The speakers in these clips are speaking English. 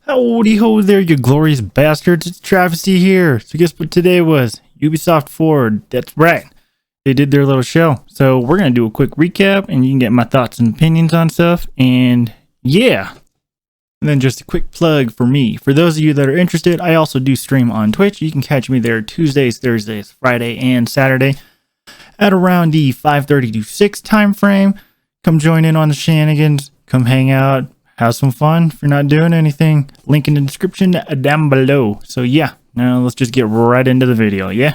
Howdy ho there, you glorious bastards. It's Travesty here. So guess what today was? Ubisoft Forward. That's right. They did their little show. So we're going to do a quick recap and you can get my thoughts and opinions on stuff. And yeah. And then just a quick plug for me. For those of you that are interested, I also do stream on Twitch. You can catch me there Tuesdays, Thursdays, Friday, and Saturday at around the 5:30 to 6 time frame. Come join in on the shenanigans. Come hang out. Have some fun if you're not doing anything. Link in the description down below. So yeah, now let's just get right into the video, yeah?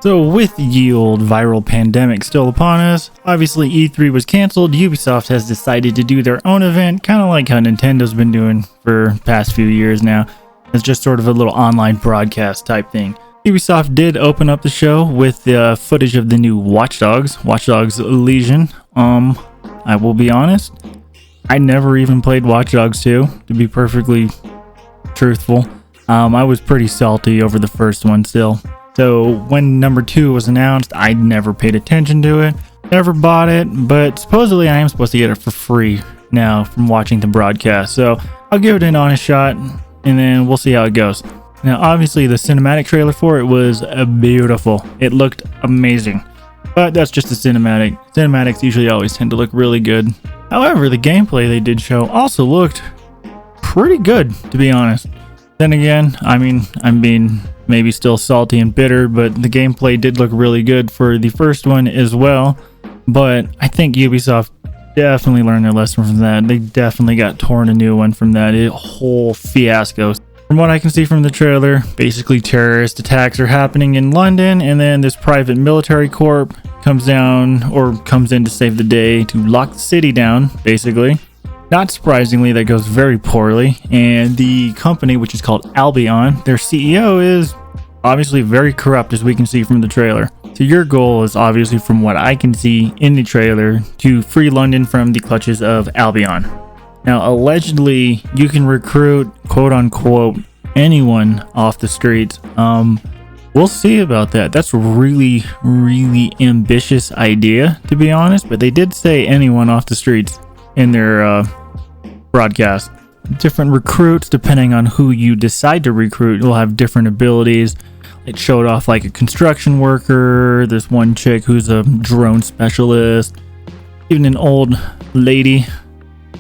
So with the old viral pandemic still upon us, obviously E3 was canceled. Ubisoft has decided to do their own event, kind of like how Nintendo's been doing for past few years now. It's just sort of a little online broadcast type thing. Ubisoft did open up the show with the footage of the new Watch Dogs Legion. I will be honest, I never even played Watch Dogs 2, to be perfectly truthful. I was pretty salty over the first one still. So when number 2 was announced, I never paid attention to it, never bought it, but supposedly I am supposed to get it for free now from watching the broadcast. So I'll give it an honest shot and then we'll see how it goes. Now obviously the cinematic trailer for it was beautiful. It looked amazing, but that's just a cinematic. Cinematics usually always tend to look really good. However, the gameplay they did show also looked pretty good, to be honest. Then again, I'm being maybe still salty and bitter, but the gameplay did look really good for the first one as well. But I think Ubisoft definitely learned their lesson from that. They definitely got torn a new one from that whole fiasco. From what I can see from the trailer, basically terrorist attacks are happening in London, and then this private military corps comes down or comes in to save the day to lock the city down, basically. Not surprisingly, that goes very poorly, and the company, which is called Albion, their CEO is obviously very corrupt, as we can see from the trailer. So your goal is obviously, from what I can see in the trailer, to free London from the clutches of Albion. Now, allegedly, you can recruit, quote-unquote, anyone off the streets. We'll see about that. That's a really, really ambitious idea, to be honest, but they did say anyone off the streets in their broadcast. Different recruits, depending on who you decide to recruit, will have different abilities. It showed off like a construction worker, there's one chick who's a drone specialist, even an old lady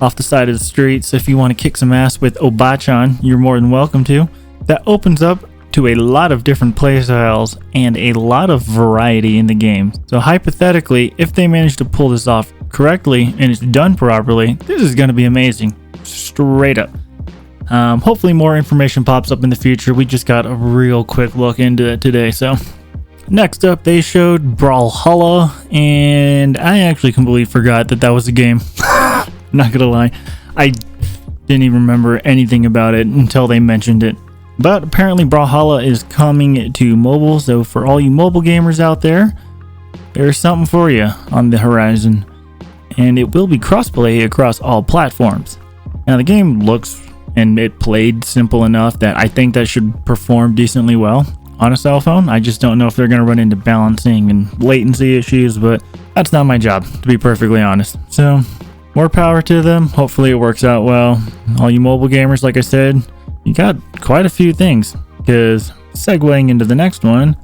off the side of the street. So if you want to kick some ass with Obachan, you're more than welcome to. That opens up to a lot of different playstyles and a lot of variety in the game. So hypothetically, if they manage to pull this off correctly and it's done properly, this is going to be amazing. Straight up. Hopefully more information pops up in the future. We just got a real quick look into it today. So next up, they showed Brawlhalla, and I actually completely forgot that was a game. Not gonna lie, I didn't even remember anything about it until they mentioned it. But apparently Brawlhalla is coming to mobile, so for all you mobile gamers out there, there's something for you on the horizon. And it will be crossplay across all platforms. Now the game looks and it played simple enough that I think that should perform decently well on a cell phone. I just don't know if they're going to run into balancing and latency issues, but that's not my job, to be perfectly honest. So more power to them. Hopefully it works out well. All you mobile gamers, like I said, you got quite a few things, because segueing into the next one,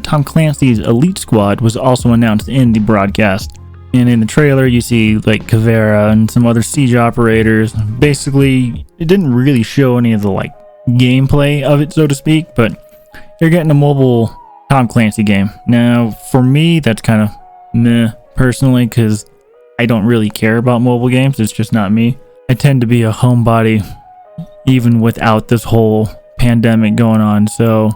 Tom Clancy's Elite Squad was also announced in the broadcast. And in the trailer, you see like Caveira and some other siege operators. Basically, it didn't really show any of the like gameplay of it, so to speak, but you're getting a mobile Tom Clancy game. Now, for me, that's kind of meh, personally, because I don't really care about mobile games. It's just not me. I tend to be a homebody, even without this whole pandemic going on, so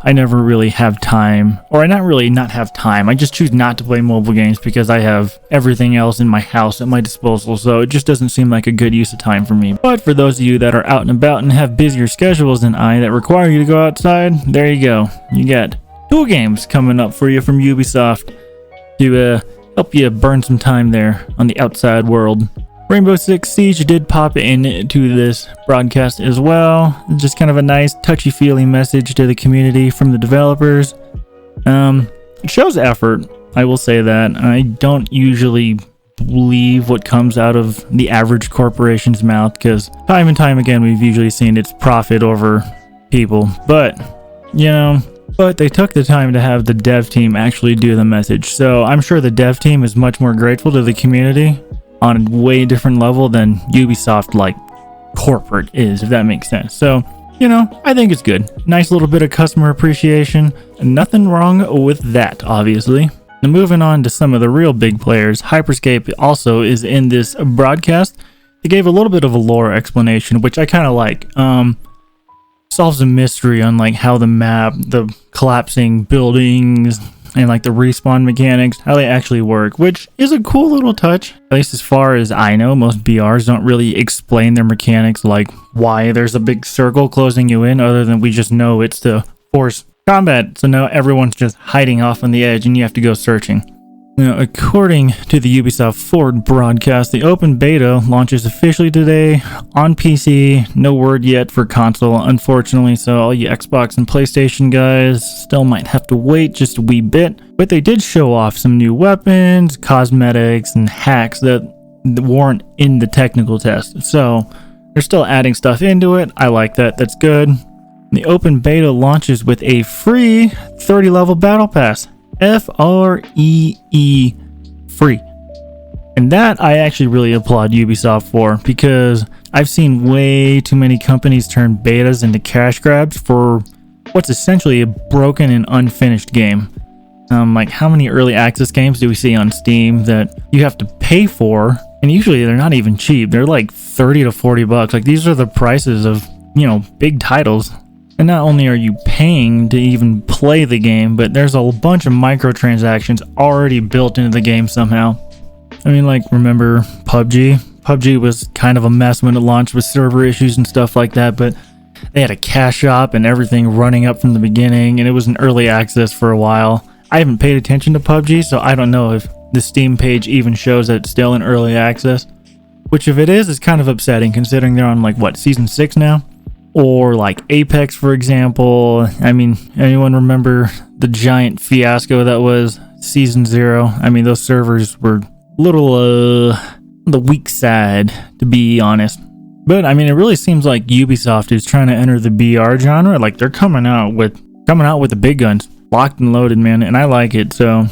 I never really have time, or not have time. I just choose not to play mobile games because I have everything else in my house at my disposal, so it just doesn't seem like a good use of time for me. But for those of you that are out and about and have busier schedules than I that require you to go outside, there you go. You got 2 games coming up for you from Ubisoft to help you burn some time there on the outside world. Rainbow Six Siege did pop into this broadcast as well. Just kind of a nice touchy-feely message to the community from the developers. It shows effort, I will say that. I don't usually believe what comes out of the average corporation's mouth, because time and time again we've usually seen it's profit over people. But, but they took the time to have the dev team actually do the message. So I'm sure the dev team is much more grateful to the community on a way different level than Ubisoft like corporate is, if that makes sense. So, I think it's good. Nice little bit of customer appreciation. Nothing wrong with that, obviously. Now moving on to some of the real big players, Hyperscape also is in this broadcast. They gave a little bit of a lore explanation, which I kind of like. Solves a mystery on like how the map, the collapsing buildings, and like the respawn mechanics, how they actually work, which is a cool little touch. At least as far as I know, most BRs don't really explain their mechanics, like why there's a big circle closing you in, other than we just know it's to force combat. So now everyone's just hiding off on the edge and you have to go searching. Now, according to the Ubisoft Forward broadcast, the open beta launches officially today on PC. No word yet for console, unfortunately, so all you Xbox and PlayStation guys still might have to wait just a wee bit. But they did show off some new weapons, cosmetics, and hacks that weren't in the technical test. So they're still adding stuff into it. I like that. That's good. The open beta launches with a free 30-level battle pass. Free. Free. And that I actually really applaud Ubisoft for, because I've seen way too many companies turn betas into cash grabs for what's essentially a broken and unfinished game. Like how many early access games do we see on Steam that you have to pay for, and usually they're not even cheap. They're like 30 to 40 bucks. Like these are the prices of, big titles. And not only are you paying to even play the game, but there's a bunch of microtransactions already built into the game somehow. I mean, like, remember PUBG? PUBG was kind of a mess when it launched with server issues and stuff like that, but they had a cash shop and everything running up from the beginning, and it was in early access for a while. I haven't paid attention to PUBG, so I don't know if the Steam page even shows that it's still in early access. Which, if it is kind of upsetting, considering they're on, Season 6 now? Or like Apex, for example. I mean, anyone remember the giant fiasco that was Season 0? I mean, those servers were a little on the weak side, to be honest. But I mean, it really seems like Ubisoft is trying to enter the BR genre. Like they're coming out with the big guns, locked and loaded, man. And I like it. So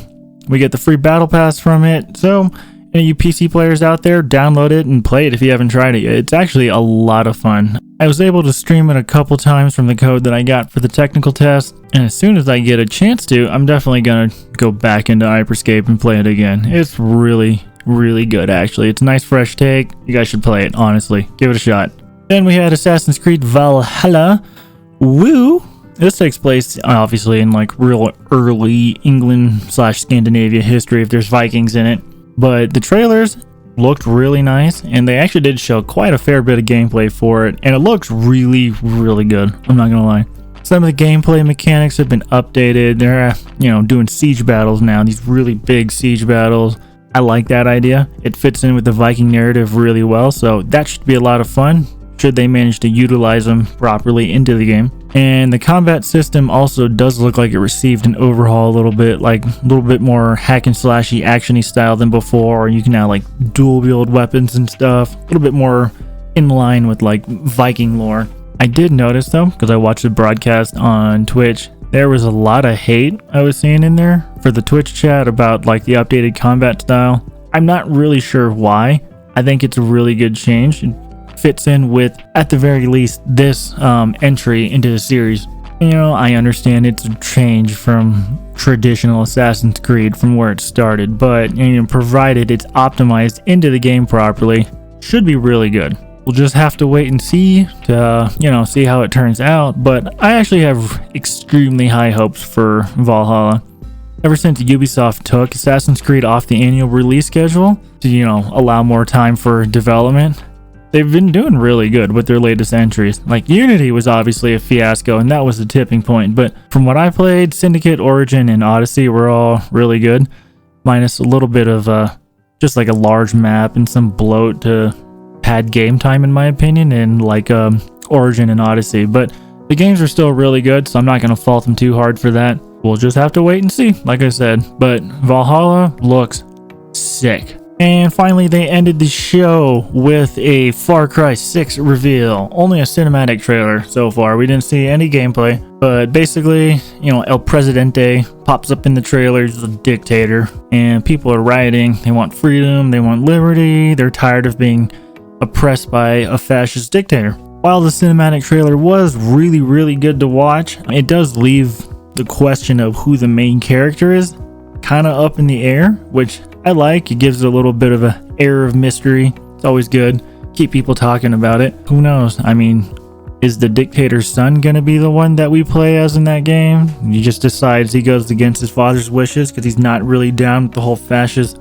we get the free battle pass from it. So you PC players out there, download it and play it if you haven't tried it yet. It's actually a lot of fun. I was able to stream it a couple times from the code that I got for the technical test, and as soon as I get a chance to, I'm definitely gonna go back into Hyperscape and play it again. It's really, really good, actually. It's a nice fresh take. You guys should play it, honestly. Give it a shot. Then we had Assassin's Creed Valhalla. Woo! This takes place, obviously, in real early England/Scandinavia history if there's Vikings in it. But the trailers looked really nice, and they actually did show quite a fair bit of gameplay for it, and it looks really, really good. I'm not gonna lie. Some of the gameplay mechanics have been updated. They're, doing siege battles now, these really big siege battles. I like that idea. It fits in with the Viking narrative really well, so that should be a lot of fun, should they manage to utilize them properly into the game. And the combat system also does look like it received an overhaul a little bit, like a little bit more hack and slashy actiony style than before. You can now dual wield weapons and stuff, a little bit more in line with Viking lore. I did notice though, because I watched the broadcast on Twitch, there was a lot of hate I was seeing in there for the Twitch chat about the updated combat style. I'm not really sure why. I think it's a really good change. Fits in with, at the very least, this entry into the series. I understand it's a change from traditional Assassin's Creed from where it started, but provided it's optimized into the game properly, should be really good. We'll just have to wait and see to see how it turns out, but I actually have extremely high hopes for Valhalla. Ever since Ubisoft took Assassin's Creed off the annual release schedule to allow more time for development, they've been doing really good with their latest entries. Unity was obviously a fiasco, and that was the tipping point. But from what I played, Syndicate, Origin, and Odyssey were all really good, minus a little bit of just like a large map and some bloat to pad game time, in my opinion, and like Origin and Odyssey. But the games are still really good, so I'm not going to fault them too hard for that. We'll just have to wait and see, like I said. But Valhalla looks sick. And finally, they ended the show with a Far Cry 6 reveal. Only a cinematic trailer so far. We didn't see any gameplay. But basically, you know, El Presidente pops up in the trailer. He's a dictator. And people are rioting. They want freedom. They want liberty. They're tired of being oppressed by a fascist dictator. While the cinematic trailer was really, really good to watch, it does leave the question of who the main character is kind of up in the air, which I like. It gives it a little bit of an air of mystery. It's always good. Keep people talking about it. Who knows? I mean, is the dictator's son gonna be the one that we play as in that game? He just decides he goes against his father's wishes because he's not really down with the whole fascist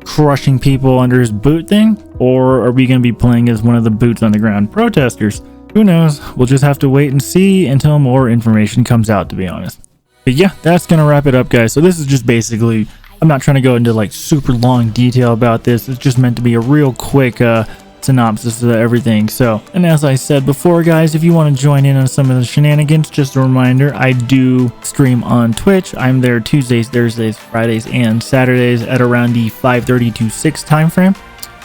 crushing people under his boot thing? Or are we gonna be playing as one of the boots on the ground protesters? Who knows? We'll just have to wait and see until more information comes out, to be honest. But yeah, that's gonna wrap it up, guys. So this is just basically, I'm not trying to go into like super long detail about this. It's just meant to be a real quick synopsis of everything. So, and as I said before, guys, if you want to join in on some of the shenanigans, just a reminder, I do stream on Twitch. I'm there Tuesdays, Thursdays, Fridays, and Saturdays at around the 5:30 to 6 time frame.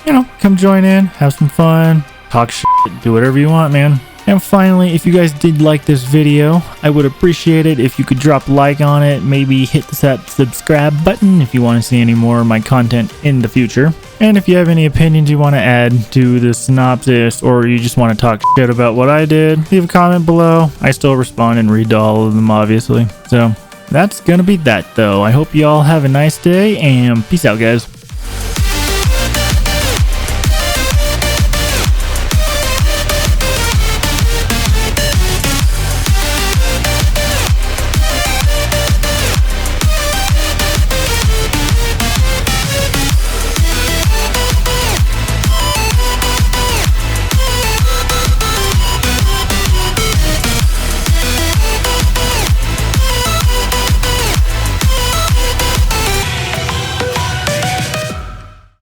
You know, come join in, have some fun, talk shit, do whatever you want, man. And finally, if you guys did like this video, I would appreciate it if you could drop a like on it, maybe hit that subscribe button if you want to see any more of my content in the future. And if you have any opinions you want to add to the synopsis, or you just want to talk shit about what I did, leave a comment below. I still respond and read to all of them, obviously. So that's gonna be that, though. I hope you all have a nice day, and peace out, guys.